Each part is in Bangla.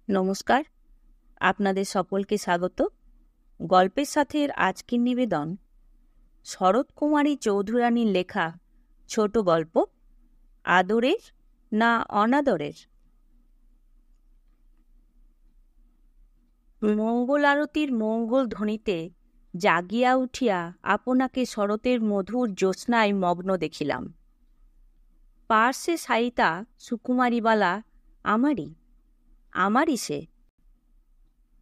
নমস্কার, আপনাদের সকলকে স্বাগত। গল্পের সাথের আজকের নিবেদন শরৎ কুমারী চৌধুরানীর লেখা ছোট গল্প আদরের না অনাদরের। মঙ্গল আরতির মঙ্গল ধ্বনিতে জাগিয়া উঠিয়া আপনাকে শরতের মধুর জ্যোৎস্নায় মগ্ন দেখিলাম। পার্শ্বে সাইতা সুকুমারীবালা আমারই সে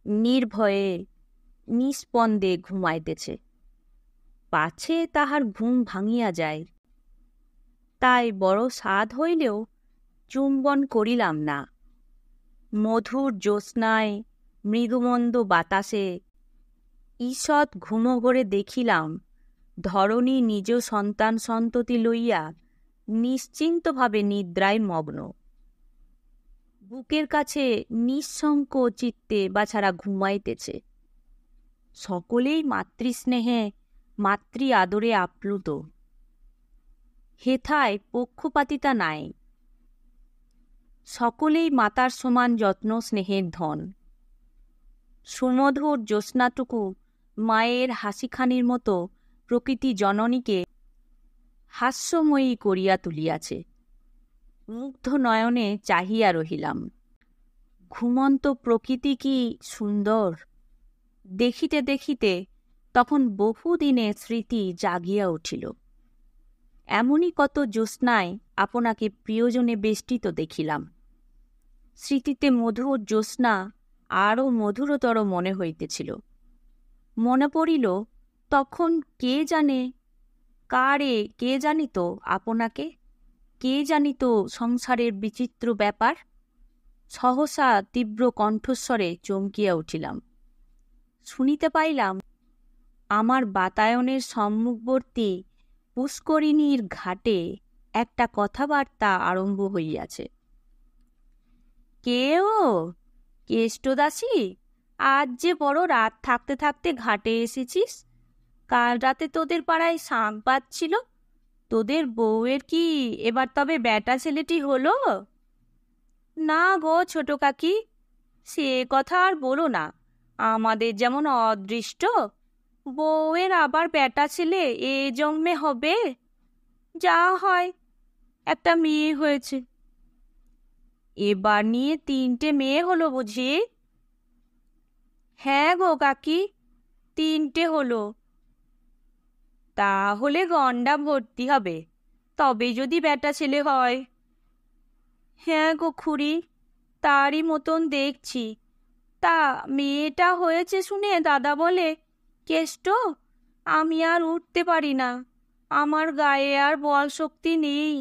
নির্ভয়ে নিস্পন্দে ঘুমাইতেছে। পাছে তাহার ঘুম ভাঙিয়া যায়, তাই বড় সাধ হইলেও চুম্বন করিলাম না। মধুর জ্যোৎস্নায় মৃদুমন্দ বাতাসে ঈষৎ ঘুমঘরে দেখিলাম ধরণী নিজ সন্তান সন্ততি লইয়া নিশ্চিন্তভাবে নিদ্রায় মগ্ন। বুকের কাছে নিঃশঙ্ক চিত্তে বাছারা ঘুমাইতেছে। সকলেই মাতৃস্নেহে মাতৃ আদরে আপ্লুত। হেথায় পক্ষপাতিতা নাই। সকলেই মাতার সমান যত্ন স্নেহের ধন। সুমধুর জ্যোৎস্নাটুকু মায়ের হাসিখানির মতো প্রকৃতি জননীকে হাস্যময়ী করিয়া তুলিয়াছে। মুগ্ধ নয়নে চাহিয়া রহিলাম। ঘুমন্ত প্রকৃতি কি সুন্দর! দেখিতে দেখিতে তখন বহুদিনের স্মৃতি জাগিয়া উঠিল। এমনই কত জ্যোৎস্নায় আপনাকে প্রিয়জনে বেষ্টিত দেখিলাম। স্মৃতিতে মধুর জ্যোৎস্না আরও মধুরতর মনে হইতেছিল। মনে পড়িল, তখন কে জানিত আপনাকে, কে জানিত সংসারের বিচিত্র ব্যাপার। সহসা তীব্র কণ্ঠস্বরে চমকিয়া উঠিলাম। শুনিতে পাইলাম আমার বাতায়নের সম্মুখবর্তী পুষ্করিণীর ঘাটে একটা কথাবার্তা আরম্ভ হইয়াছে। কে ও কেষ্টদাসী, আজ যে বড় রাত থাকতে থাকতে ঘাটে এসেছিস? কাল রাতে তোদের পাড়ায় শাঁখ বাজছিল। তোদের বউয়ের কি এবার তবে বেটা ছেলেটি হলো? না গো ছোট কাকি, সে কথা আর বলো না। আমাদের যেমন অদৃষ্ট, বউয়ের আবার বেটা ছেলে এ জন্মে হবে। যা হয়, একটা মেয়ে হয়েছে। এবার নিয়ে 3টে মেয়ে হলো বুঝি? হ্যাঁ গো কাকি, 3টে হলো। তাহলে গন্ডা ভর্তি হবে, তবে যদি বেটা ছেলে হয়। হ্যাঁ গো খুড়ি, তারই মতন দেখছি। তা মেয়েটা হয়েছে শুনে দাদা বলে, কেষ্ট, আমি আর উঠতে পারি না। আমার গায়ে আর বল শক্তি নেই।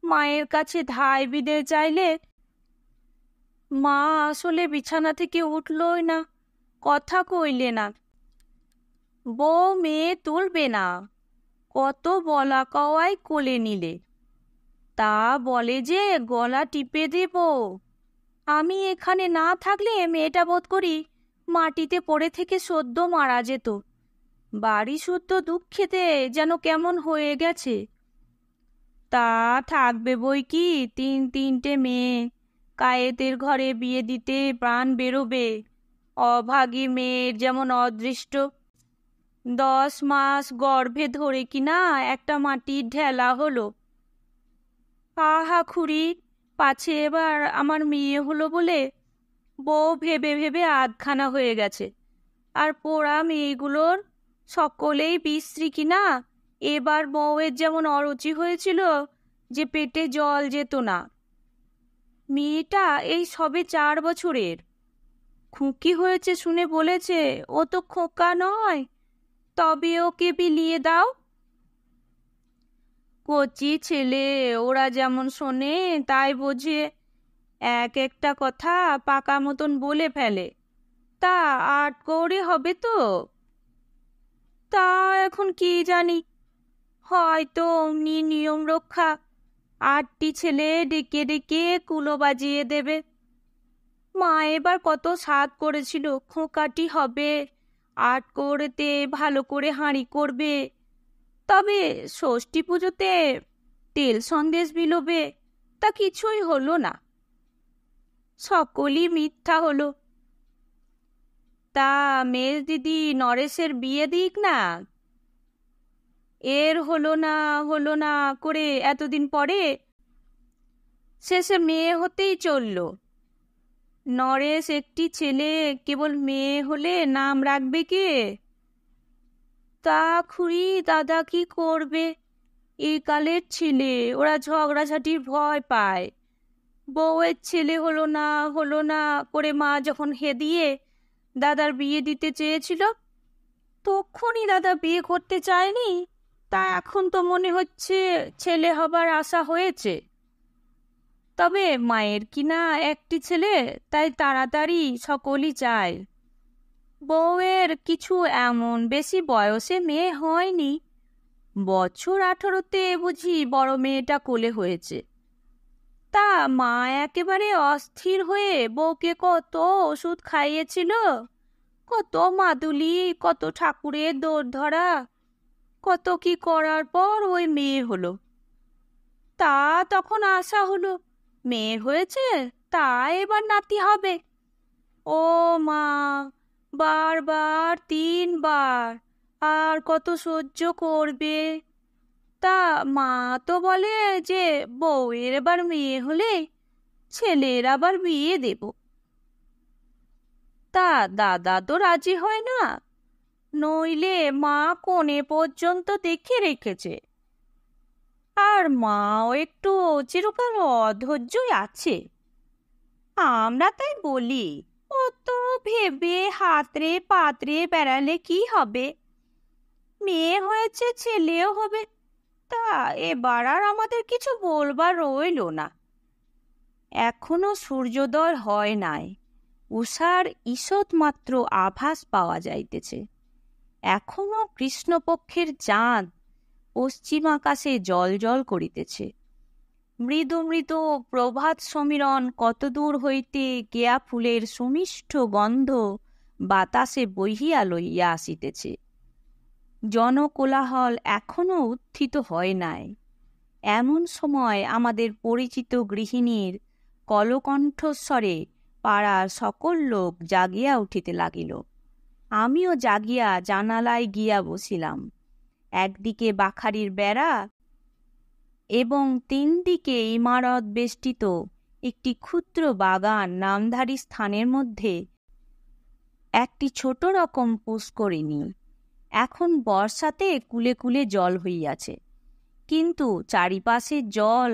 মায়ের কাছে ধায় বিদে চাইলে মা আসলে বিছানা থেকে উঠলই না, কথা কইলে না। বউ মেয়ে তুলবে না, কত বলা কওয়াই কোলে নিলে। তা বলে যে গলা টিপে দেব। আমি এখানে না থাকলে মেয়েটা বোধ করি মাটিতে পড়ে থেকে সদ্য মারা যেত। বাড়ি শুদ্ধ দুঃখেতে যেন কেমন হয়ে গেছে। তা থাকবে বই কি, 3টে মেয়ে। কায়েতের ঘরে বিয়ে দিতে প্রাণ বেরোবে। অভাগী মেয়ের যেমন অদৃষ্ট। 10 মাস গর্ভে ধরে কিনা একটা মাটির ঢেলা হলো। আহা খুড়ি, পাছে এবার আমার মেয়ে হলো বলে বউ ভেবে ভেবে আধখানা হয়ে গেছে। আর পোড়া মেয়েগুলোর সকলেই বিশ্রী কিনা। এবার বউয়ের যেমন অরুচি হয়েছিল যে পেটে জল যেত না। মেয়েটা এই সবে 4 বছরের। খুকি হয়েছে শুনে বলেছে ও তো খোকা নয়, তবে ওকে বিলিয়ে দাও। কচি ছেলে, ওরা যেমন শোনে তাই বোঝে। একটা কথা পাকা মতন বলে ফেলে। তা 8 কৌড়ি হবে তো? তা এখন কি জানি, হয়তো অমনি নিয়ম রক্ষা 8টি ছেলে ডেকে ডেকে কুলো বাজিয়ে দেবে। মা এবার কত সাধ করেছিল খোকাটি হবে, 8 কৌড়েতে ভালো করে হাঁড়ি করবে, তবে ষষ্ঠী পুজোতে তেল সন্দেশ বিলোবে। তা কিছুই হলো না। সকলই মিথ্যা হলো। তা মেজ দিদি নরেশের বিয়ে দিক না। এর হলো না করে এতদিন পরে শেষে মেয়ে হতেই চলল। নরেশ একটি ছেলে, কেবল মেয়ে হলে নাম রাখবে কে? তা খুড়ি, দাদা কি করবে? এই কালের ছেলে, ওরা ঝগড়াঝাটির ভয় পায়। বউয়ের ছেলে হলো না করে মা যখন হেদিয়ে দাদার বিয়ে দিতে চেয়েছিল, তখনই দাদা বিয়ে করতে চায়নি। তা এখন তো মনে হচ্ছে ছেলে হবার আশা হয়েছে। তবে মায়ের কিনা একটি ছেলে, তাই তাড়াতাড়ি সকলই চায়। বউয়ের কিছু এমন বেশি বয়সে মেয়ে হয়নি, বছর 18তে বুঝি বড় মেয়েটা কোলে হয়েছে। তা মা একেবারে অস্থির হয়ে বউকে কত ওষুধ খাইয়েছিল, কত মাদুলি, কত ঠাকুরের দৌড় ধরা, কত কি করার পর ওই মেয়ে হলো। তা তখন আশা হলো মেয়ে হয়েছে, তা এবার নাতি হবে। ও মা, বারবার 3বার, আর কত সহ্য করবে? তা মা তো বলে যে বউয়ের এবার মেয়ে হলে ছেলের আবার বিয়ে দেব। তা দাদা তো রাজি হয় না, নইলে মা কোণে পর্যন্ত দেখে রেখেছে। আর মাও একটু চিরকাল অধৈর্যই আছে। আমরা তাই বলি, অত ভেবে হাতড়ে পাতড়ে বেড়ালে কি হবে? মেয়ে হয়েছে, ছেলেও হবে। তা এবার আর আমাদের কিছু বলবার রইল না। এখনো সূর্যোদয় হয় নাই, উষার ঈষৎ মাত্র আভাস পাওয়া যাইতেছে। এখনো কৃষ্ণপক্ষের চাঁদ পশ্চিম আকাশে জল করিতেছে। মৃদু মৃদু প্রভাত সমীরণ কতদূর হইতে কেয়া ফুলের সুমিষ্ট গন্ধ বাতাসে বহিয়া লইয়া আসিতেছে। জনকোলাহল এখনো উত্থিত হয় নাই। এমন সময় আমাদের পরিচিত গৃহিণীর কলকণ্ঠস্বরে পাড়ার সকল লোক জাগিয়া উঠিতে লাগিল। আমিও জাগিয়া জানালায় গিয়া বসিলাম। একদিকে বাখারির বেড়া এবং 3 দিকে ইমারত বেষ্টিত একটি ক্ষুদ্র বাগান নামধারী স্থানের মধ্যে একটি ছোট রকম পুষ্করিণী। এখন বর্ষাতে কুলে কুলে জল হইয়াছে, কিন্তু চারিপাশে জল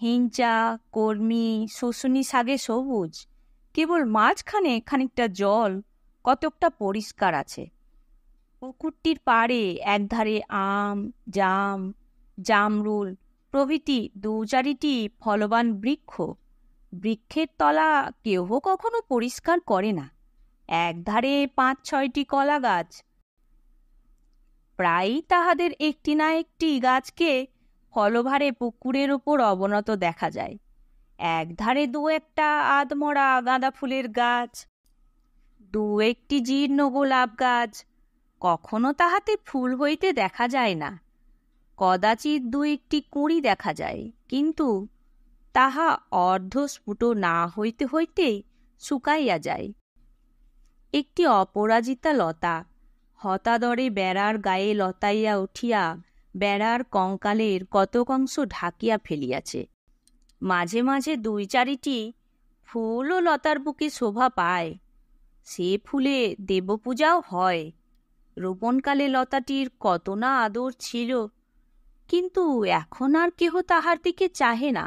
হিঞ্চা, কর্মী, শুশুনি শাকে সবুজ। কেবল মাঝখানে খানিকটা জল কতকটা পরিষ্কার আছে। পুকুরটির পাড়ে একধারে আম, জাম, জামরুল প্রভৃতি 2-4টি ফলবান বৃক্ষ। বৃক্ষের তলা কেহ কখনো পরিষ্কার করে না। একধারে 5-6টি কলা গাছ। প্রায়ই তাহাদের একটি না একটি গাছকে ফলভারে পুকুরের উপর অবনত দেখা যায়। একধারে 2-একটা আধমরা গাঁদা ফুলের গাছ, 2-একটি জীর্ণ গোলাপ গাছ। কখনো তাহাতে ফুল হইতে দেখা যায় না। কদাচিৎ 2-একটি কুঁড়ি দেখা যায়, কিন্তু তাহা অর্ধস্ফুট না হইতে হইতে শুকাইয়া যায়। একটি অপরাজিতা লতা হতাদরে বেড়ার গায়ে লতাইয়া উঠিয়া বেড়ার কঙ্কালের কতক অংশ ঢাকিয়া ফেলিয়াছে। মাঝে মাঝে 2-4টি ফুলও লতার বুকে শোভা পায়। সে ফুলে দেবপূজাও হয়। রোপণকালে লতাটির কত না আদর ছিল, কিন্তু এখন আর কেহ তাহার দিকে চাহে না।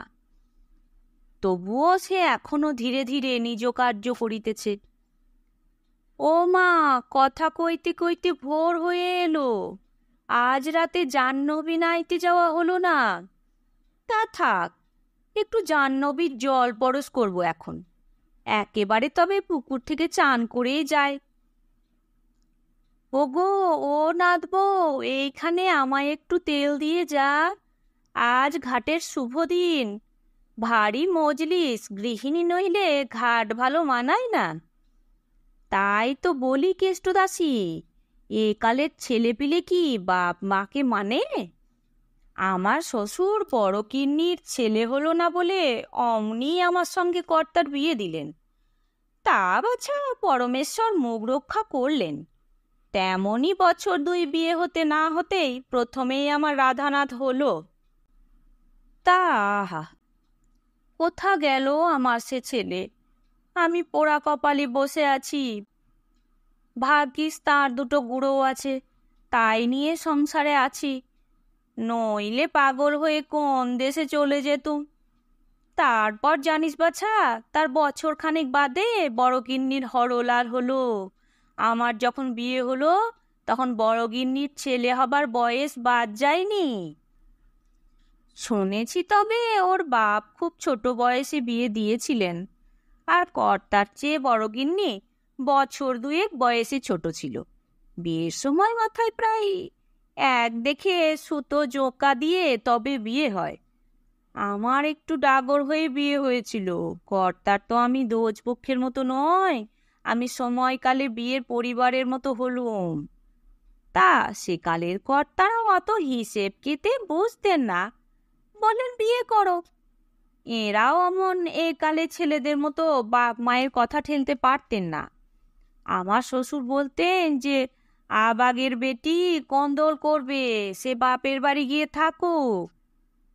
তবুও সে এখনো ধীরে ধীরে নিজ কার্য করিতেছে। ও মা, কথা কইতে কইতে ভোর হয়ে এলো। আজ রাতে জাহ্নবী নাইতে যাওয়া হলো না। তা থাক, একটু জাহ্নবীর জল পরশ করব এখন। একেবারে তবে পুকুর থেকে চান করেই যায়। ওগো, ও নাথবো, এইখানে আমায় একটু তেল দিয়ে যা। আজ ঘাটের শুভ দিন। ভারী মজলিস, গৃহিণী নইলে ঘাট ভালো মানায় না। তাই তো বলি কেষ্টদাসী, এ কালের ছেলেপিলে কি বাপ মাকে মানে? আমার শ্বশুর বড় কিন্নির ছেলে হলো না বলে অমনি আমার সঙ্গে কর্তার বিয়ে দিলেন। তা বাছা পরমেশ্বর মুখ রক্ষা করলেন। তেমনই বছর দুই বিয়ে হতে না হতেই প্রথমেই আমার রাধানাথ হলো। তা আহা, কোথা গেল আমার সে ছেলে? আমি পোড়া কপালে বসে আছি। ভাগ্যিস তার দুটো গুঁড়ো আছে, তাই নিয়ে সংসারে আছি। নইলে পাগল হয়ে কোন দেশে চলে যেতুম। তারপর জানিস বাছা, তার বছর খানেক বাদে বড় গিন্নির হরলাল হলো। আমার যখন বিয়ে হলো তখন বড় গিন্নির ছেলে হবার বয়স বাদ যায়নি। শুনেছি তবে ওর বাপ খুব ছোট বয়সে বিয়ে দিয়েছিলেন, আর কর্তার চেয়ে বড় গিন্নি বছর দুয়েক বয়সে ছোট ছিল। বিয়ের সময় মাথায় প্রায় এক দেখে সুতো জোকা দিয়ে তবে বিয়ে হয়। আমার একটু ডাগর হয়ে বিয়ে হয়েছিল। কর্তার তো আমি দোজপক্ষের মতো নয়, আমি সময়কালে বিয়ের পরিবারের মতো হলুম। তা সেকালের কর্তারা অত হিসেব কেটে বুঝতেন না, বলেন বিয়ে করো। এরাও অমন একালে ছেলেদের মতো বাপ মায়ের কথা ঠেলতে পারতেন না। আমার শ্বশুর বলতেন যে আবাগের বেটি কন্দল করবে, সে বাপের বাড়ি গিয়ে থাকুক।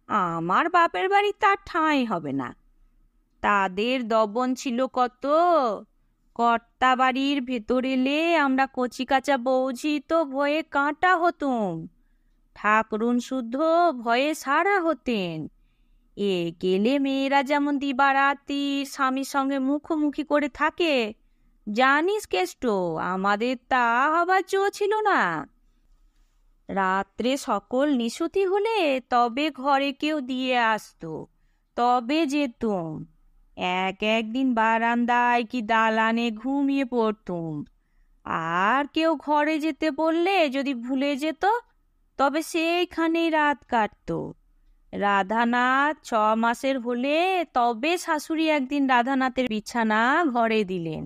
আমার বাপের বাড়ি তার ঠাঁই হবে না। তাদের দবন ছিল কত। কর্তা বাড়ির ভেতর এলে আমরা কচিকাঁচা বৌঝি তো ভয়ে কাঁটা হতুম। ঠাকরুন শুদ্ধ ভয়ে সারা হতেন। এ গেলে মেয়েরা যেমন দিবারাত্রি স্বামীর সঙ্গে মুখোমুখি করে থাকে, জানিস কেষ্ট, আমাদের তা হবার জো ছিল না। রাত্রে সকল নিশুতি হলে তবে ঘরে কেউ দিয়ে আসতো, তবে যেতুম। একদিন বারান্দায় কি দালানে ঘুমিয়ে পড়তুম। আর কেউ ঘরে যেতে বললে যদি ভুলে যেত, তবে সেইখানেই রাত কাটত। রাধানাথ 6 মাসের হলে তবে শাশুড়ি একদিন রাধানাথের বিছানা ঘরে দিলেন।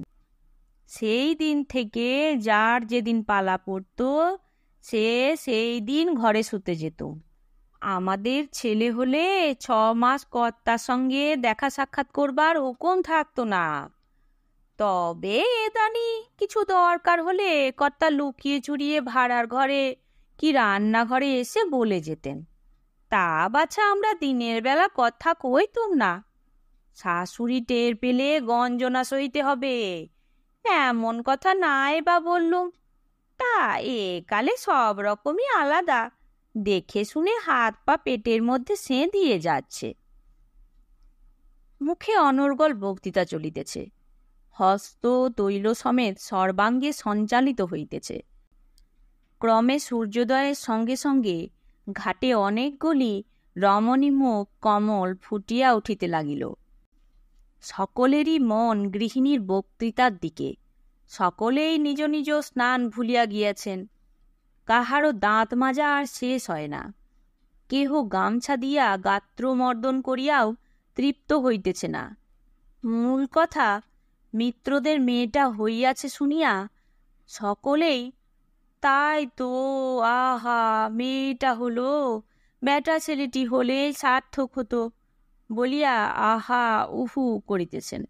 সেই দিন থেকে যার যেদিন পালা পড়তো সে সেই দিন ঘরে শুতে যেত। আমাদের ছেলে হলে 6 মাস কর্তার সঙ্গে দেখা সাক্ষাৎ করবার হুকুম থাকতো না। তবে এদানি কিছু দরকার হলে কর্তা লুকিয়ে চুরিয়ে ভাড়ার ঘরে কি রান্নাঘরে এসে বলে যেতেন। তা বাছা আমরা দিনের বেলা কথা কইতুম না। শাশুড়ি টের পেলে গঞ্জনা সইতে হবে, এমন কথা নাই বা বললুম। তা একালে সব রকমই আলাদা, দেখে শুনে হাত পা পেটের মধ্যে সেঁধিয়ে যাচ্ছে। মুখে অনর্গল বক্তৃতা চলিতেছে, হস্ত তৈল সমেত সর্বাঙ্গে সঞ্চালিত হইতেছে। ক্রমে সূর্যোদয়ের সঙ্গে সঙ্গে ঘাটে অনেকগুলি রমণীমুখ কমল ফুটিয়া উঠিতে লাগিল। সকলেরই মন গৃহিণীর বক্তৃতার দিকে। সকলেই নিজ নিজ স্নান ভুলিয়া গিয়াছেন। কাহারও দাঁত মাজা আর শেষ হয় না। কেহ গামছা দিয়া গাত্রমর্দন করিয়াও তৃপ্ত হইতেছে না। মূল কথা, মিত্রদের মেয়েটা হইয়াছে শুনিয়া সকলেই তাই তো, আহা মেয়েটা হলো, বেটা ছেলেটি হলে সার্থক হতো বলিয়া আহা উহু করিতেছেন।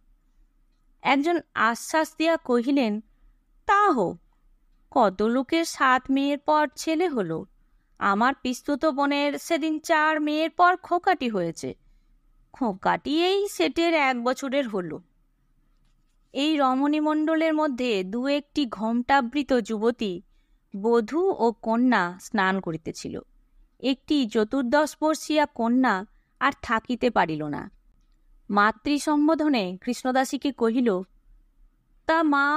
একজন আশ্বাস দিয়া কহিলেন, তা হোক, কত লোকের 7 মেয়ের পর ছেলে হলো। আমার পিস্তুত বোনের সেদিন 4 মেয়ের পর খোকাটি হয়েছে। খোকাটি এই সেটের 1 বছরের হলো। এই রমণীমণ্ডলের মধ্যে 2-1টি ঘোমটাবৃত যুবতী বধূ ও কন্যা স্নান করিতেছিল। একটি 14 বর্ষীয়া কন্যা আর থাকিতে পারিল না। মাতৃ সম্বোধনে কৃষ্ণদাসীকে কহিল, তা মা,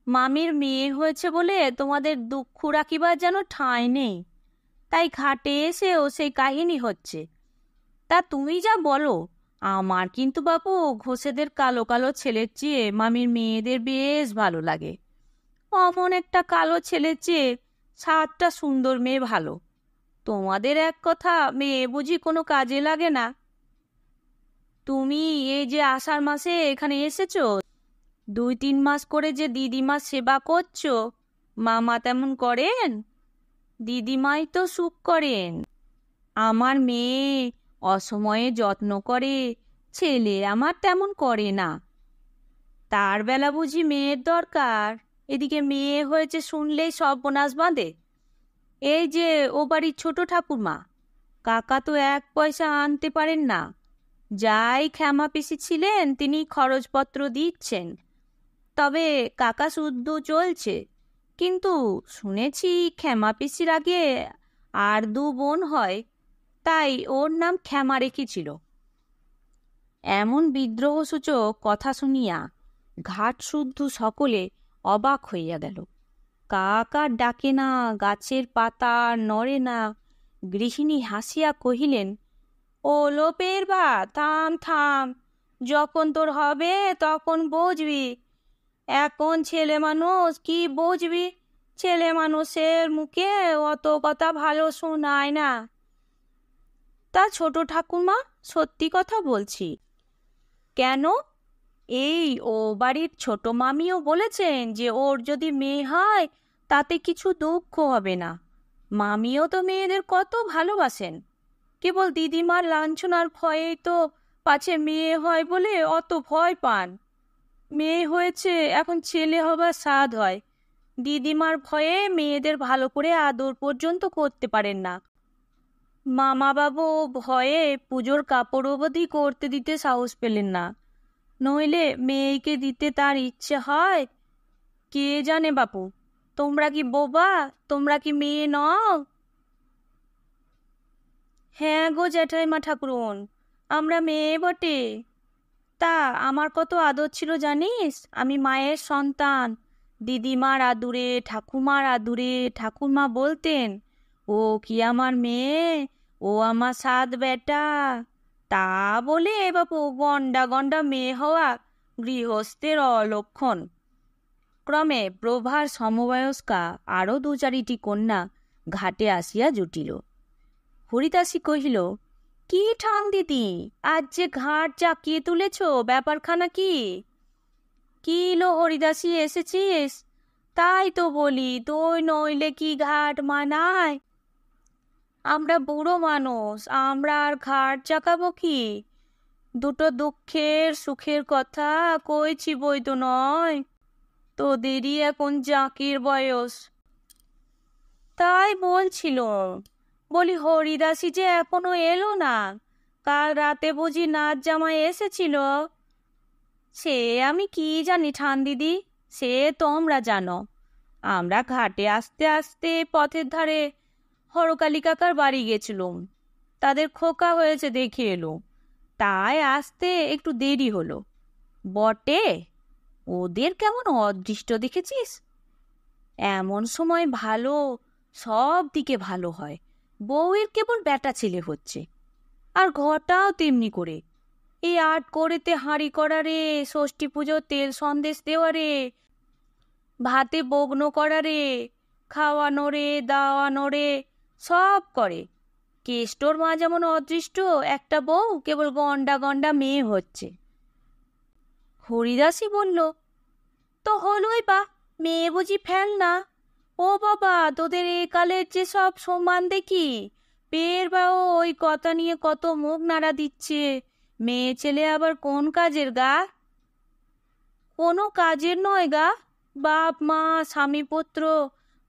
মামির মেয়ে হয়েছে বলে তোমাদের দুঃখ রাখিবার যেন ঠাঁই নেই, তাই ঘাটে এসেও সেই কাহিনী হচ্ছে। তা তুমি যা বলো, আমার কিন্তু বাপু ঘোষেদের কালো কালো ছেলের চেয়ে মামির মেয়েদের বেশ ভালো লাগে। অমন একটা কালো ছেলের চেয়ে 7টা সুন্দর মেয়ে ভালো। তোমাদের এক কথা, মেয়ে বুঝি কোনো কাজে লাগে না? তুমি এই যে আষাঢ় মাসে এখানে এসেছো, 2-3 মাস করে যে দিদিমার সেবা করছো, মামা তেমন করেন? দিদিমাই তো সুখ করেন। আমার মেয়ে অসময়ে যত্ন করে, ছেলে আমার তেমন করে না। তার বেলা বুঝি মেয়ের দরকার, এদিকে মেয়ে হয়েছে শুনলেই সর্বনাশ বাঁধে। এই যে ও বাড়ির ছোট ঠাকুরমা, কাকা তো এক পয়সা আনতে পারেন না। যাই ক্ষমা পিসি ছিলেন তিনি খরচপত্র দিচ্ছেন, তবে কাকা শুদ্ধ চলছে। কিন্তু শুনেছি ক্ষমা পিসির আগে আর দু বোন হয়, তাই ওর নাম ক্ষমা রেখেছিল। এমন বিদ্রোহসূচক কথা শুনিয়া ঘাট শুদ্ধ সকলে অবাক হইয়া গেল। কাক আর ডাকে না, গাছের পাতা নড়ে না। গৃহিণী হাসিয়া কহিলেন, ও লোপের বা, থাম থাম, যখন তোর হবে তখন বুঝবি। এখন ছেলে মানুষ, কি বুঝবি? ছেলে মানুষের মুখে অত কথা ভালো শোনায় না। তা ছোট ঠাকুমা, সত্যি কথা বলছি। কেন? এই ও বাড়ির ছোট মামিও বলেছেন যে ওর যদি মেয়ে হয় তাতে কিছু দুঃখ হবে না। মামিও তো মেয়েদের কত ভালোবাসেন, কেবল দিদিমার লাঞ্ছনার ভয়েই তো পাছে মেয়ে হয় বলে অত ভয় পান। মেয়ে হয়েছে, এখন ছেলে হবার সাধ হয়। দিদিমার ভয়ে মেয়েদের ভালো করে আদর পর্যন্ত করতে পারেন না। মামা বাবু ভয়ে পুজোর কাপড় অবধি করতে দিতে সাহস পেলেন না। নইলে মেয়েকে দিতে তার ইচ্ছে হয়? কে জানে বাপু, তোমরা কি বোবা? তোমরা কি মেয়ে নও? হ্যাঁ গো জ্যাঠাইমা ঠাকুরন, আমরা মেয়ে বটে। তা আমার কত আদর ছিল জানিস? আমি মায়ের সন্তান। দিদিমার আদুরে, ঠাকুমার আদুরে ঠাকুরমা বলতেন, ও কি আমার মেয়ে, ও আমার সাত বেটা। তা বলে বাপু গন্ডা গন্ডা মেয়ে হওয়া গৃহস্থের অলক্ষণ। ক্রমে প্রভার সমবয়স্কা আরও দু চারিটি কন্যা ঘাটে আসিয়া জুটিল। হরিদাসী কহিল, কি ঠাং দিদি, আজ যে ঘাট চাকিয়ে তুলেছ, ব্যাপারখানা কি? কি লো হরিদাসী, এসেছিস? তাই তো বলি, তুই নইলে কি ঘাট মানায়? আমরা বুড়ো মানুষ, আমরা আর ঘাট চাকাবো কি? দুটো দুঃখের সুখের কথা কইছি বই তো নয়। তোদেরই এখন জাঁকির বয়স। তাই বলছিল, বলি হরিদাসী যে এখনো এলো না। কাল রাতে বুঝি নাচ জামাই এসেছিল? সে আমি কি জানি ঠান দিদি, সে তোমরা জানো। আমরা ঘাটে আসতে আসতে পথের ধারে হরকালী কাকার বাড়ি গেছিলুম, তাদের খোকা হয়েছে দেখে এলো, তাই আসতে একটু দেরি হলো। বটে, ওদের কেমন অদৃষ্ট দেখেছিস? এমন সময় ভালো, সব দিকে ভালো হয়। বউয়ের কেবল বেটা ছেলে হচ্ছে, আর ঘরটাও তেমনি করে। এই আট করেতে হাঁড়ি করা রে, ষষ্ঠী পুজো তেল সন্দেশ দেওয়া রে, ভাতে বগ্ন করা রে, খাওয়ানো রে, দাওয়ানো রে, সব করে। কেষ্টর মা যেমন অদৃষ্ট, একটা বউ কেবল গন্ডা গন্ডা মেয়ে হচ্ছে। হরিদাসী বলল, তো হলোই বা, মেয়ে বুঝি ফেল না? ও বাবা, তোদের এ কালের যে সব সমান দেখি, পেয়ের বা ওই কথা নিয়ে কত মুখ নাড়া দিচ্ছে। মেয়ে ছেলে আবার কোন কাজের গা? কোনো কাজের নয় গা। বাপ মা স্বামী পুত্র,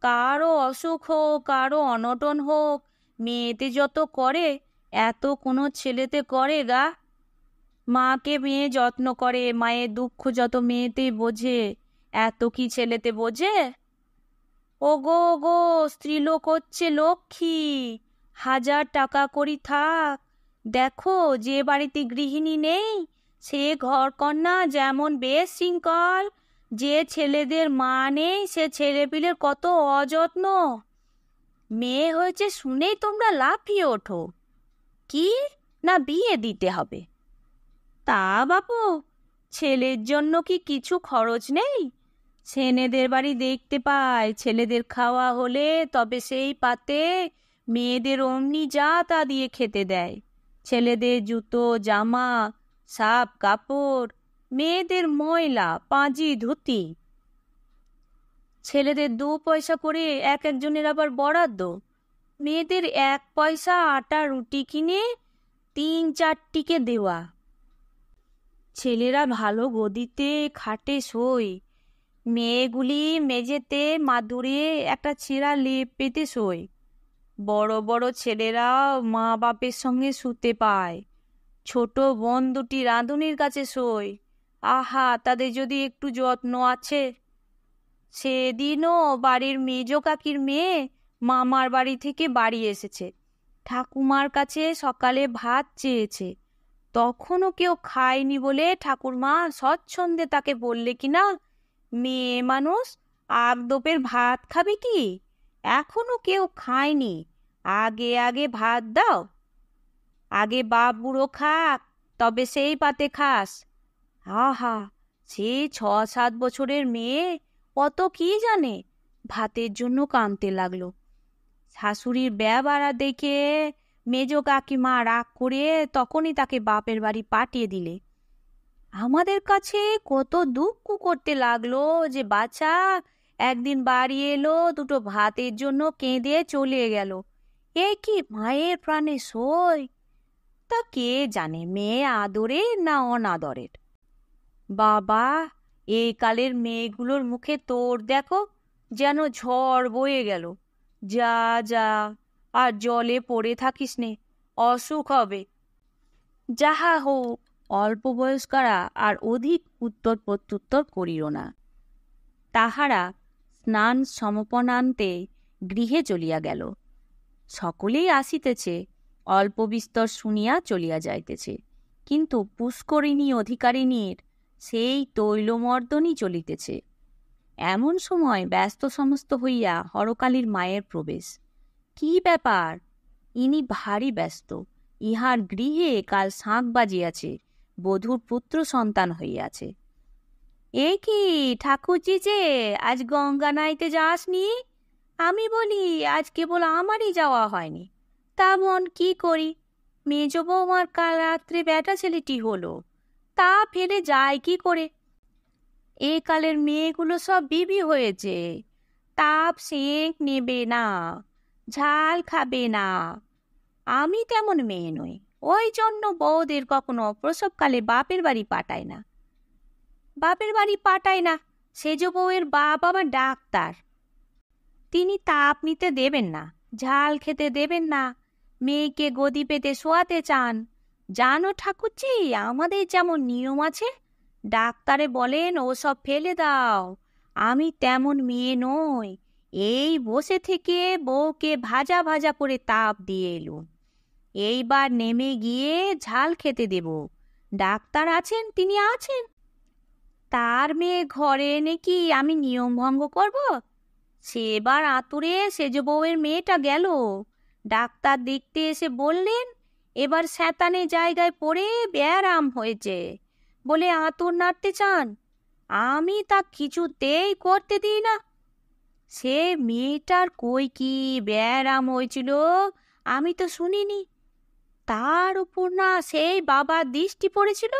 কারো অসুখ হোক, কারো অনটন হোক, মেয়েতে যত করে এত কোনো ছেলেতে করে গা? মাকে মেয়ে যত্ন করে, মায়ের দুঃখ যত মেয়েতেই বোঝে, এত কি ছেলেতে বোঝে? ওগো গো, স্ত্রীলোক হচ্ছে লক্ষ্মী, 1000 টাকা করি থাক। দেখো, যে বাড়িতে গৃহিণী নেই সে ঘরকন্না যেমন বেশ শৃঙ্খল, যে ছেলেদের মা নেই সে ছেলেপিলের কত অযত্ন। মেয়ে হয়েছে শুনেই তোমরা লাফিয়ে ওঠো। কি না বিয়ে দিতে হবে? তা বাপু, ছেলের জন্য কি কিছু খরচ নেই? ছেলেদের বাড়ি দেখতে পায়, ছেলেদের খাওয়া হলে তবে সেই পাতে মেয়েদের অমনি যা তা দিয়ে খেতে দেয়। ছেলেদের জুতো জামা সাপ কাপড়, মেয়েদের ময়লা পাঁজি ধুতি। ছেলেদের 2 পয়সা করে এক একজনের আবার বরাদ্দ। মেয়েদের 1 পয়সা আটা রুটি কিনে 3-4টিকে দেওয়া। ছেলেরা ভালো গদিতে খাটে শোয়, মেয়েগুলি মেঝেতে মাদুরে একটা ছেঁড়া লেপ পেতে শোয়। বড় বড় ছেলেরা মা বাপের সঙ্গে শুতে পায়। ছোট বোন দুটি রাঁধুনির কাছে শোয়। আহা, তাদের যদি একটু যত্ন আছে। সেদিনও বাড়ির মেজ কাকির মেয়ে মামার বাড়ি থেকে বাড়ি এসেছে। ঠাকুমার কাছে সকালে ভাত চেয়েছে, তখনও কেউ খায়নি বলে ঠাকুরমা স্বচ্ছন্দে তাকে বললে কিনা, মেয়ে মানুষ আগদোপের ভাত খাবে কি, এখনো কেউ খায়নি, আগে আগে ভাত দাও, আগে বাপ বুড়ো খাক, তবে সেই পাতে খাস। আহা, সে 6-7 বছরের মেয়ে কত কি জানে, ভাতের জন্য কাঁদতে লাগলো। শাশুড়ির ব্যবহার দেখে মেজ কাকিমা রাগ করে তখনই তাকে বাপের বাড়ি পাঠিয়ে দিলে। আমাদের কাছে কত দুঃখ করতে লাগলো যে বাচ্চা একদিন বাড়ি এলো, দুটো ভাতের জন্য কেঁদে চলে গেল। এ কি মায়ের প্রাণে সই! তা কে জানে মেয়ে আদরের না অনাদরের। বাবা, এই কালের মেয়েগুলোর মুখে তোর দেখো, যেন ঝড় বয়ে গেল। যা যা, আর জলে পড়ে থাকিস নে, অসুখ হবে। যাহা হোক, অল্প বয়স্করা আর অধিক উত্তর প্রত্যুত্তর করিল না। তাহারা স্নান সমপনান্তে গৃহে চলিয়া গেল। সকলেই আসিতেছে, অল্প বিস্তর শুনিয়া চলিয়া যাইতেছে, কিন্তু পুষ্করিণী অধিকারিণীর সেই তৈলমর্দনই চলিতেছে। এমন সময় ব্যস্ত সমস্ত হইয়া হরকালীর মায়ের প্রবেশ। কি ব্যাপার? ইনি ভারী ব্যস্ত। ইহার গৃহে কাল শাঁখ বাজিয়াছে, বধূর পুত্র সন্তান হইয়াছে। এ কি ঠাকুরজি, যে আজ গঙ্গা নাইতে যাসনি? আমি বলি, আজ কেবল আমারই যাওয়া হয়নি। তা মন কি করি, মেজ বৌমার কাল রাত্রে বেটা ছেলেটি হলো, তা ফেলে যায় কি করে? এ কালের মেয়েগুলো সব বিবি হয়েছে, তাপ সেঁক নেবে না, ঝাল খাবে না। আমি তেমন মেয়ে নই, ওই জন্য বউদের কখনো প্রসবকালে বাপের বাড়ি পাঠায় না। বাপের বাড়ি পাঠায় না, সেজ বউয়ের বাপ আবার ডাক্তার। তিনি তাপ নিতে দেবেন না, ঝাল খেতে দেবেন না, মেয়েকে গদি পেতে শোয়াতে চান। জানো ঠাকুরজি, আমাদের যেমন নিয়ম আছে, ডাক্তারে বলেন ওসব ফেলে দাও। আমি তেমন মেয়ে নই, এই বসে থেকে বউকে ভাজা ভাজা করে তাপ দিয়ে এলুম। এইবার নেমে গিয়ে ঝাল খেতে দেব। ডাক্তার আছেন, তিনি আছেন। তার মেয়ে ঘরে এনে কি আমি নিয়ম ভঙ্গ করব? সেবার আতুরে সেজ বউয়ের মেয়েটা গেল, ডাক্তার দেখতে এসে বললেন এবার শ্যাতানে জায়গায় পড়ে ব্যারাম হয়েছে বলে আঁতুর নাড়তে চান। আমি তা কিছুতেই করতে দিই না। সে মেয়েটার কই কি ব্যারাম হয়েছিল আমি তো শুনিনি, তার উপর না সেই বাবার দৃষ্টি পড়েছিল।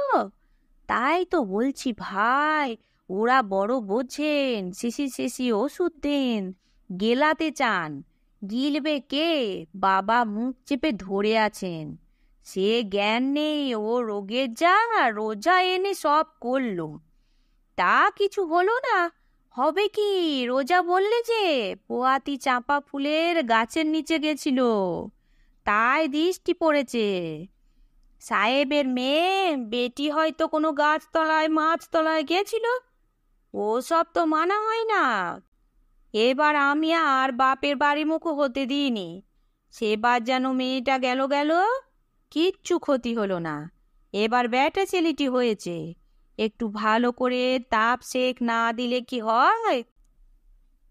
তাই তো বলছি ভাই, ওরা বড় বোঝেন, শিশি শিশি ওষুধ দেন, গেলাতে চান। গিলবে কে? বাবা মুখ চেপে ধরে আছেন, সে জ্ঞান নেই। ও রোগের যা রোজা এনে সব করলো, তা কিছু হলো না। হবে কি? রোজা বললে যে পোয়াতি চাঁপা ফুলের গাছের নিচে গেছিল, তাই দৃষ্টি পড়েছে। সাহেবের মেয়ে বেটি হয়তো কোনো গাছতলায় মাছতলায় গেছিল, ও সব তো মানা হয় না। এবার আমি আর বাপের বাড়ি মুখ হতে দিইনি। সেবার যেন মেয়েটা গেল গেল, কিচ্ছু ক্ষতি হলো না। এবার বেটা ছেলেটি হয়েছে, একটু ভালো করে তাপ সেক না দিলে কি হয়?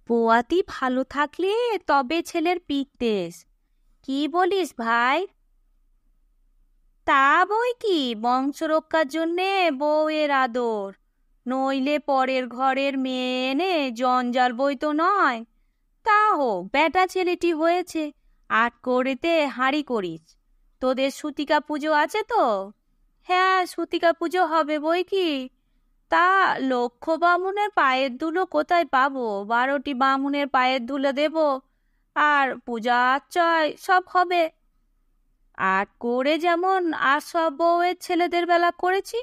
পোয়াতি ভালো থাকলে তবে ছেলের পিকতেস। কি বলিস ভাই? তা বই কি, বংশ রক্ষার জন্যে বউয়ের আদর, নইলে পরের ঘরের মেয়ে এনে জঞ্জাল বই তো নয়। তা হোক, বেটা ছেলেটি হয়েছে, আট করেতে হাঁড়ি করিস। তোদের সুতিকা পুজো আছে তো? হ্যাঁ, সুতিকা পুজো হবে বই কি। তা লক্ষ বামুনের পায়ের ধুলো কোথায় পাবো? 12টি বামুনের পায়ের ধুলো দেব, আর পূজা আর্চয় সব হবে। আট করে যেমন আর সব বউয়ের ছেলেদের বেলা করেছি,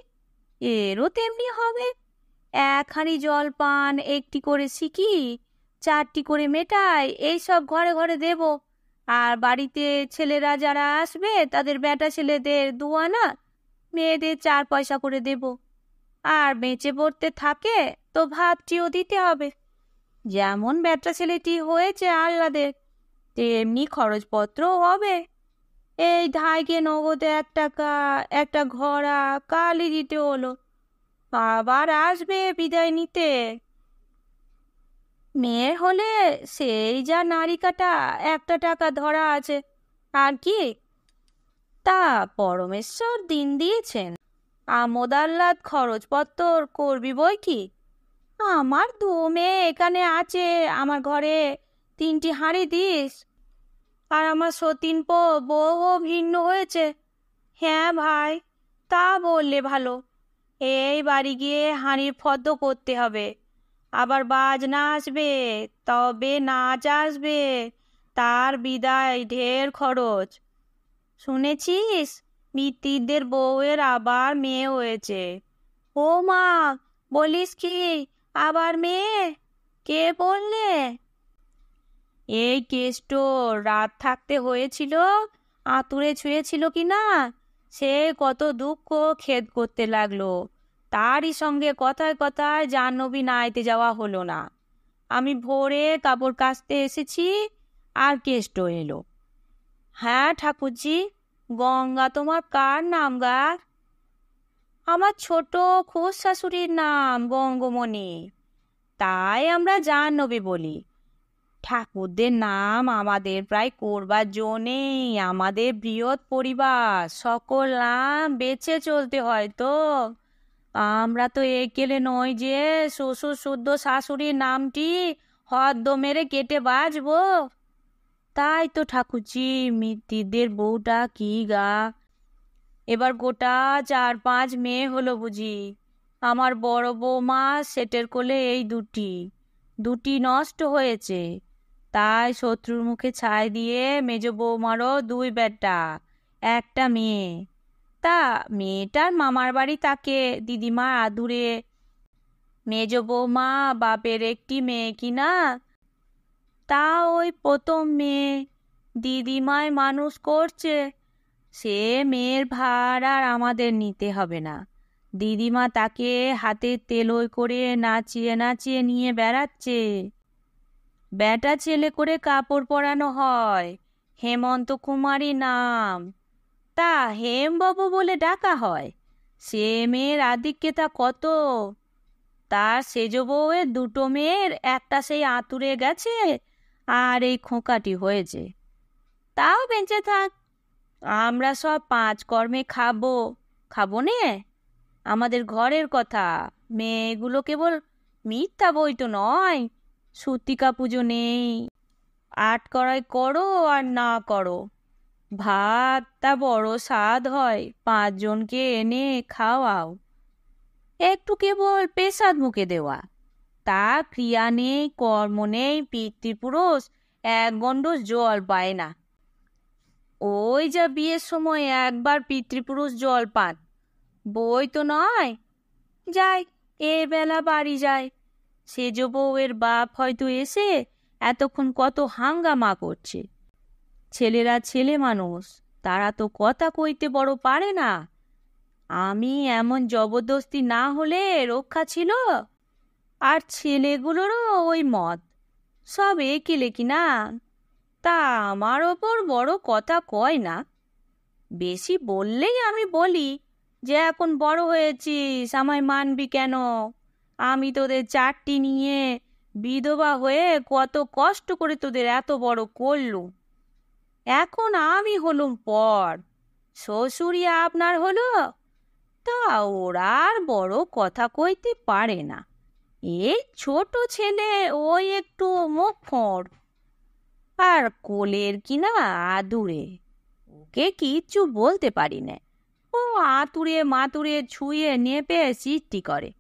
এরও তেমনি হবে। এক হাঁড়ি জলপান, একটি করে সিকি, 4টি করে মেটাই, এইসব ঘরে ঘরে দেব। আর বাড়িতে ছেলেরা যারা আসবে তাদের বেটা ছেলেদের 2 আনা, মেয়েদের 4 পয়সা করে দেব। আর বেঁচে পড়তে থাকে তো ভাতটিও দিতে হবে। যেমন বেটা ছেলেটি হয়েছে আহ্লাদের, তেমনি খরচপত্রও হবে। এই ধাইকে নগদে 1 টাকা, একটা ঘোড়া কালই দিতে হলো। আবার আসবে বিদায় নিতে। মেয়ে হলে সেই যা নাড়ি কাটা 1 টাকা ধরা আছে, আর কি। তা পরমেশ্বর দিন দিয়েছেন, আমোদ আহ্লাদ খরচপত্তর করবি বই কি। আমার 2 মেয়ে এখানে আছে, আমার ঘরে 3টি হাঁড়ি দিস। আর আমার সতীনপো বউও ভিন্ন হয়েছে। হ্যাঁ ভাই, তা বললে ভালো। এই বাড়ি গিয়ে হাঁড়ির ফদ্দ করতে হবে। আবার বাজনা আসবে, তবে নাচ আসবে, তার বিদায় ঢের খরচ। শুনেছিস মিত্তিরদের বউয়ের আবার মেয়ে হয়েছে? ও মা, বলিস কি, আবার মেয়ে? কে বললে? এই কেষ্ট রাত থাকতে হয়েছিল, আতুরে ছুঁয়েছিল কি না, সে কত দুঃখ খেদ করতে লাগলো। তারই সঙ্গে কথায় কথায় জাহ্নবী নাইতে যাওয়া হলো না। আমি ভোরে কাপড় কাচতে এসেছি, আর কেষ্ট এলো। হ্যাঁ ঠাকুরজি, গঙ্গা তোমার কার নাম গা? আমার ছোট খোস শাশুড়ির নাম গঙ্গমণি, তাই আমরা জাহ্নবী বলি। ঠাকুরদের নাম আমাদের প্রায় করবার জো নেই। আমাদের বৃহৎ পরিবার, সকল নাম বেছে চলতে হয় তো। আমরা তো একেলে নই যে শ্বশুর শুদ্ধ শাশুড়ির নামটি হদ্দ মেরে কেটে বাঁচবো। তাই তো ঠাকুরজি, মিত্তিরদের বউটা কি গা? এবার গোটা 4-5 মেয়ে হলো বুঝি। আমার বড় বৌমা সেটের কোলে এই দুটি নষ্ট হয়েছে, তাই শত্রুর মুখে ছাই দিয়ে মেজ বৌমারও 2 বেটা, একটা মেয়ে। তা মেয়েটার মামার বাড়ি তাকে দিদিমার আদুরে। মেজ বৌমা বাপের একটি মেয়ে কিনা, তা ওই প্রথম মেয়ে, দিদিমায় মানুষ করছে। সে মেয়ের ভার আর আমাদের নিতে হবে না। দিদিমা তাকে হাতে তেলই করে নাচিয়ে নাচিয়ে নিয়ে বেড়াচ্ছে। বেটা ছেলে করে কাপড় পরানো হয়, হেমন্ত কুমারী নাম। তা হেমবাবু বলে ডাকা হয়। সে মেয়ের আধিক্যতা কত। তার সেজ বউয়ের 2 মেয়ের একটা সেই আতুরে গেছে, আর এই খোঁকাটি হয়েছে। তাও বেঁচে থাক, আমরা সব 5 কর্মে খাবো নে। আমাদের ঘরের কথা, মেয়েগুলো কেবল মিথ্যা বই তো নয়। সূতিকা পুজো নেই, 8 কড়াই করো আর না করো, ভাত তা বড় স্বাদ হয়, 5 জনকে এনে খাওয়াও। একটু কেবল পেশাদ মুখে দেওয়া, তা ক্রিয়া নেই, কর্ম নেই, পিতৃপুরুষ 1 গণ্ডূষ জল পায় না। ওই যা বিয়ের সময় একবার পিতৃপুরুষ জল পান, বই তো নয়। যাই, এ বেলা বাড়ি যায়। সেজ বউয়ের বাপ হয়তো এসে এতক্ষণ কত হাঙ্গামা করছে। ছেলেরা ছেলে মানুষ, তারা তো কথা কইতে বড় পারে না। আমি এমন জবরদস্তি না হলে রক্ষা ছিল। আর ছেলেগুলোরও ওই মত, সব একেলে কিনা। তা আমার ওপর বড় কথা কয় না। বেশি বললেই আমি বলি যে এখন বড় হয়েছিস, আমায় মানবি কেন? আমি তোদের 4টি নিয়ে বিধবা হয়ে কত কষ্ট করে তোদের এত বড় করলুম। এখন আমি হলুম পর, শ্বশুরি আপনার হলো, তা ওরা আর বড় কথা কইতে পারে না। এই ছোট ছেলে ওই একটু মুখ ফোঁড়, আর কোলের কিনা আদুরে, ওকে কিচ্ছু বলতে পারি না। ও আতুরে মাতুরে ছুঁয়ে নেপে সৃষ্টি করে।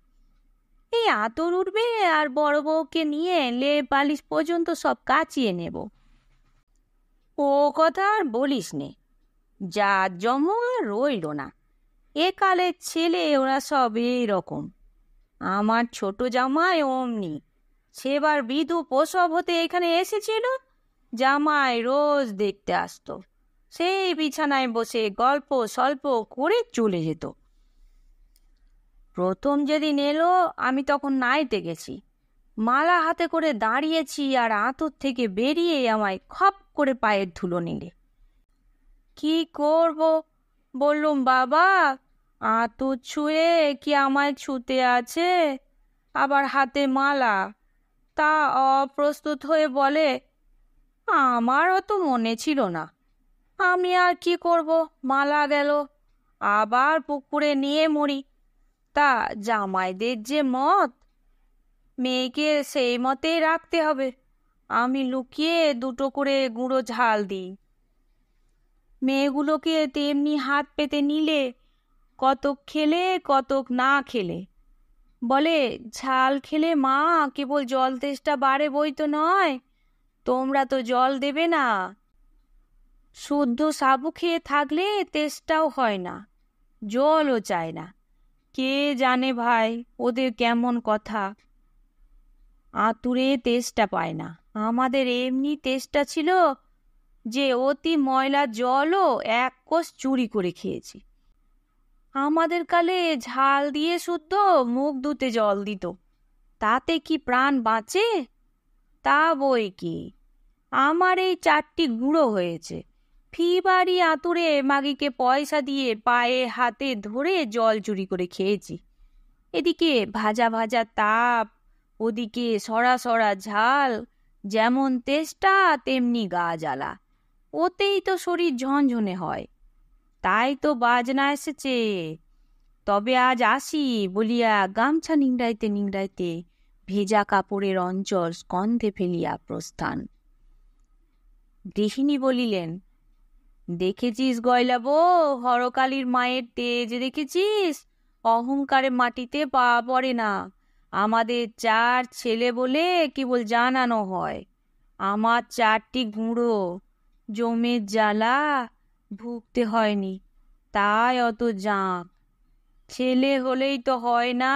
এই আতর উঠবে আর বড় বউকে নিয়ে লেপ বালিশ পর্যন্ত সব কাচিয়ে নেব। ও কথা আর বলিস নে, যা জম আর রইল না। একালের ছেলে ওরা সব এইরকম। আমার ছোট জামাই অমনি, সেবার বিধু প্রসব হতে এখানে এসেছিল, জামাই রোজ দেখতে আসতো, সেই বিছানায় বসে গল্প সল্প করে চলে যেত। প্রথম যেদিন এলো আমি তখন নাইতে গেছি, মালা হাতে করে দাঁড়িয়েছি, আর আঁতর থেকে বেরিয়ে আমায় খপ করে পায়ের ধুলো নিলে। কি করব বললুম, বাবা আঁতুর ছুঁয়ে কি আমায় ছুতে আছে, আবার হাতে মালা। তা অপ্রস্তুত হয়ে বলে, আমার অত মনে ছিল না, আমি আর কি করব, মালা গেল, আবার পুকুরে নিয়ে মরি। তা জামাইদের যে মত, মেয়েকে সেই মতেই রাখতে হবে। আমি লুকিয়ে দুটো করে গুঁড়ো ঝাল দিই। মেয়েগুলোকে তেমনি হাত পেতে নিলে, কতক খেলে কতক না খেলে। বলে, ঝাল খেলে মা কেবল জল তেষ্টা বাড়ে বই তো নয়, তোমরা তো জল দেবে না। শুদ্ধ সাবু খেয়ে থাকলে তেষ্টাও হয় না, জলও চায় না। কে জানে ভাই ওদের কেমন কথা। আতুরে তেষ্টা পায় না, আমাদের এমনি তেষ্টা ছিল যে অতি ময়লা জলও এক কোষ চুরি করে খেয়েছি। আমাদের কালে ঝাল দিয়ে শুদ্ধ মুখ ধুতে জল দিত, তাতে কি প্রাণ বাঁচে? তা বই কি, আমার এই 4টি গুঁড়ো হয়েছে, ফি বাড়ি আতুরে মাগিকে পয়সা দিয়ে পায়ে হাতে ধরে জল চুরি করে খেয়েছি। এদিকে ভাজা ভাজা তাপ, ওদিকে সরা সরা ঝাল, যেমন তেষ্টা তেমনি গা জ্বালা, ওতেই তো শরীর ঝনঝনে হয়। তাই তো বাজনা এসেছে। তবে আজ আসি বলিয়া গামছা নিংড়াইতে নিংড়াইতে ভেজা কাপড়ের অঞ্চল স্কন্ধে ফেলিয়া প্রস্থান। গৃহিণী বলিলেন, দেখেছিস গয়লা বউ, হরকালীর মায়ের তেজ দেখেছিস? অহংকারে মাটিতে পা পড়ে না। আমাদের 4 ছেলে বলে কেবল জানানো হয়। আমার 4টি গুঁড়ো, জমের জ্বালা ভুগতে হয়নি, তাই অত জাঁক। ছেলে হলেই তো হয় না,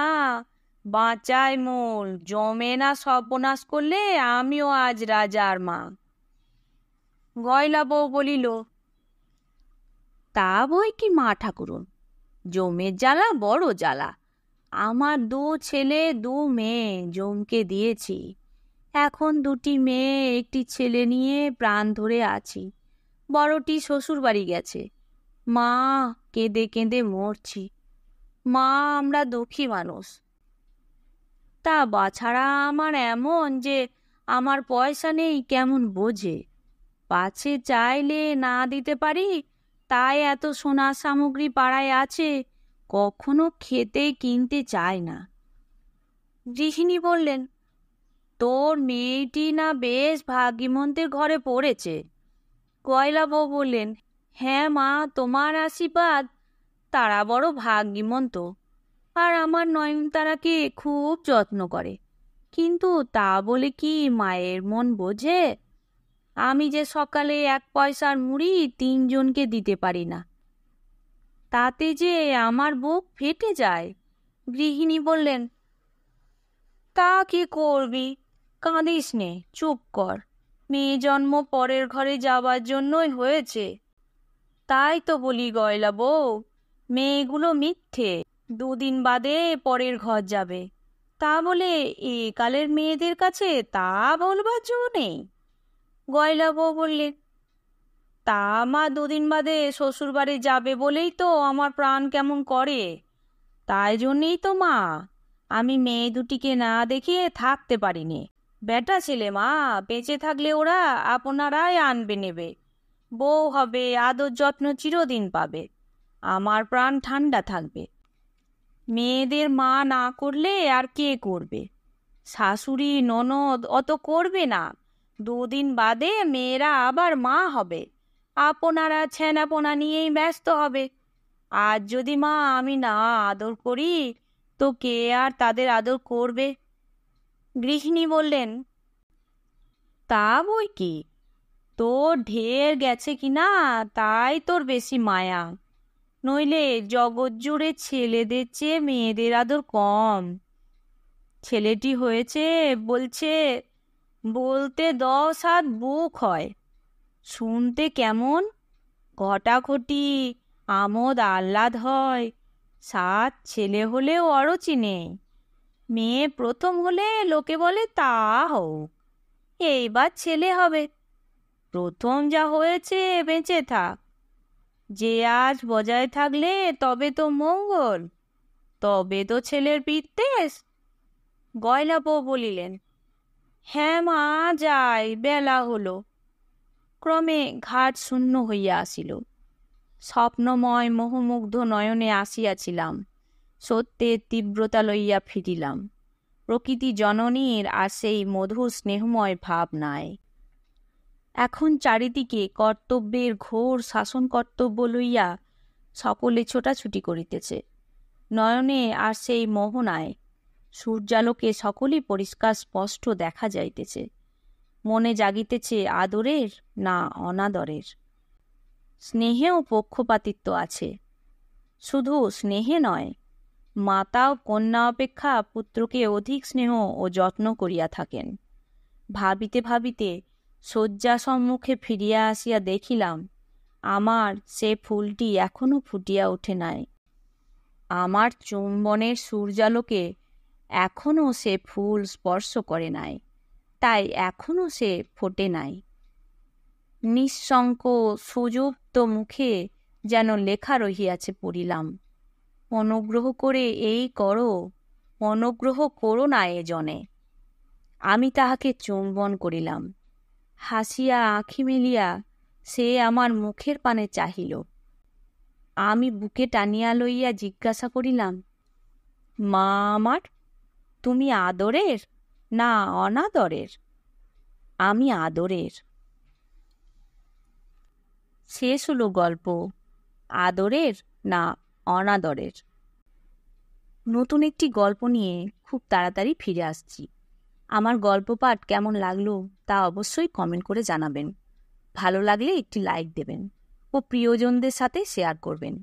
বাঁচায় মূল, জমে না সর্বনাশ করলে আমিও আজ রাজার মা। গয়লা বউ বলিল, তা বই কি মা ঠাকুরুন, জমের জ্বালা বড় জ্বালা। আমার 2 ছেলে 2 মেয়ে জমকে দিয়েছি, এখন 2টি মেয়ে 1টি ছেলে নিয়ে প্রাণ ধরে আছি। বড়টি শ্বশুর বাড়ি গেছে, মা কেঁদে কেঁদে মরছি। মা আমরা দুঃখী মানুষ। তা বাছাড়া আমার এমন যে আমার পয়সা নেই কেমন বোঝে, পাছে চাইলে না দিতে পারি, তাই এত সোনার সামগ্রী পাড়ায় আছে, কখনো খেতে কিনতে চায় না। গৃহিণী বললেন, তোর মেয়েটি না বেশ ভাগ্যমন্তের ঘরে পড়েছে। গয়লা বউ বললেন, হ্যাঁ মা, তোমার আশীর্বাদ, তারা বড় ভাগ্যমন্ত, আর আমার নয়নতারাকে খুব যত্ন করে। কিন্তু তা বলে কি মায়ের মন বোঝে? আমি যে সকালে 1 পয়সার মুড়ি 3 জনকে দিতে পারি না, তাতে যে আমার বুক ফেটে যায়। গৃহিণী বললেন, তা কি করবি, কাঁদিস নে, চুপ কর। মেয়ে জন্ম পরের ঘরে যাবার জন্যই হয়েছে। তাই তো বলি গয়লা বউ, মেয়েগুলো মিথ্যে, 2 দিন বাদে পরের ঘর যাবে। তা বলে এ কালের মেয়েদের কাছে তা বলবার জো নেই। গয়লা বউ বললেন, তা মা 2 দিন বাদে শ্বশুর বাড়ি যাবে বলেই তো আমার প্রাণ কেমন করে। তাই জন্যেই তো মা আমি মেয়ে দুটিকে না দেখিয়ে থাকতে পারিনি। বেটা ছেলে মা, বেঁচে থাকলে ওরা আপনারাই আনবে নেবে, বউ হবে, আদর যত্ন চিরদিন পাবে, আমার প্রাণ ঠান্ডা থাকবে। মেয়েদের মা না করলে আর কে করবে? শাশুড়ি ননদ অত করবে না, 2 দিন বাদে মেয়েরা আবার মা হবে, আপনারা ছেনাপোনা নিয়েই ব্যস্ত হবে। আজ যদি মা আমি না আদর করি, তো কে আর তাদের আদর করবে? গৃহিণী বললেন, তা বই কি, তোর ঢের গেছে কিনা, তাই তোর বেশি মায়া। নইলে জগৎ জুড়ে ছেলেদের চেয়ে মেয়েদের আদর কম। ছেলেটি হয়েছে বলছে, বলতে 10 হাত বুক হয়, শুনতে কেমন ঘটাঘটি আমোদ আহ্লাদ হয়। 7 ছেলে হলেও অরুচি নেই। মেয়ে প্রথম হলে লোকে বলে তা হোক, এইবার ছেলে হবে। প্রথম যা হয়েছে বেঁচে থাক, যে আজ বজায় থাকলে তবে তো মঙ্গল, তবে তো ছেলের বিদ্বেষ। গয়লা বউ বলিলেন, হ্যাঁ মা, যাই, বেলা হলো। ক্রমে ঘাট শূন্য হইয়া আসিল। স্বপ্নময় মোহমুগ্ধ নয়নে আসিয়াছিলাম, সত্যের তীব্রতা লইয়া ফিরিলাম। প্রকৃতি জননীর আর সেই মধুর স্নেহময় ভাব নাই। এখন চারিদিকে কর্তব্যের ঘোর শাসন কর্তব্য লইয়া সকলে ছোটাছুটি করিতেছে। নয়নে আর সেই মোহ নাই। সূর্যালোকে সকলই পরিষ্কার স্পষ্ট দেখা যাইতেছে। মনে জাগিতেছে আদরের না অনাদরের। স্নেহেও পক্ষপাতিত্ব আছে। শুধু স্নেহে নয়, মাতা ও কন্যা অপেক্ষা পুত্রকে অধিক স্নেহ ও যত্ন করিয়া থাকেন। ভাবিতে ভাবিতে শয্যা সম্মুখে ফিরিয়া আসিয়া দেখিলাম, আমার সে ফুলটি এখনো ফুটিয়া ওঠে নাই। আমার চুম্বনের সূর্যালোকে এখনো সে ফুল স্পর্শ করে নাই, তাই এখনো সে ফোটে নাই। নিঃশঙ্ক সুযুক্ত মুখে যেন লেখা রহিয়াছে পড়িলাম, অনুগ্রহ করে এই করো, অনুগ্রহ করো না এ জনে। আমি তাহাকে চুম্বন করিলাম। হাসিয়া আঁখি মেলিয়া সে আমার মুখের পানে চাহিল। আমি বুকে টানিয়া লইয়া জিজ্ঞাসা করিলাম, মা আমার, তুমি আদরের না অনাদরের? আমি আদরের। শেষ হলো গল্প। আদরের না অনাদরের। নতুন একটি গল্প নিয়ে খুব তাড়াতাড়ি ফিরে আসছি। আমার গল্প পাঠ কেমন লাগলো তা অবশ্যই কমেন্ট করে জানাবেন। ভালো লাগলে একটি লাইক দেবেন ও প্রিয়জনদের সাথে শেয়ার করবেন।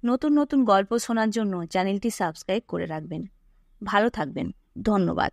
নতুন নতুন গল্প শোনার জন্য চ্যানেলটি সাবস্ক্রাইব করে রাখবেন। ভালো থাকবেন। ধন্যবাদ।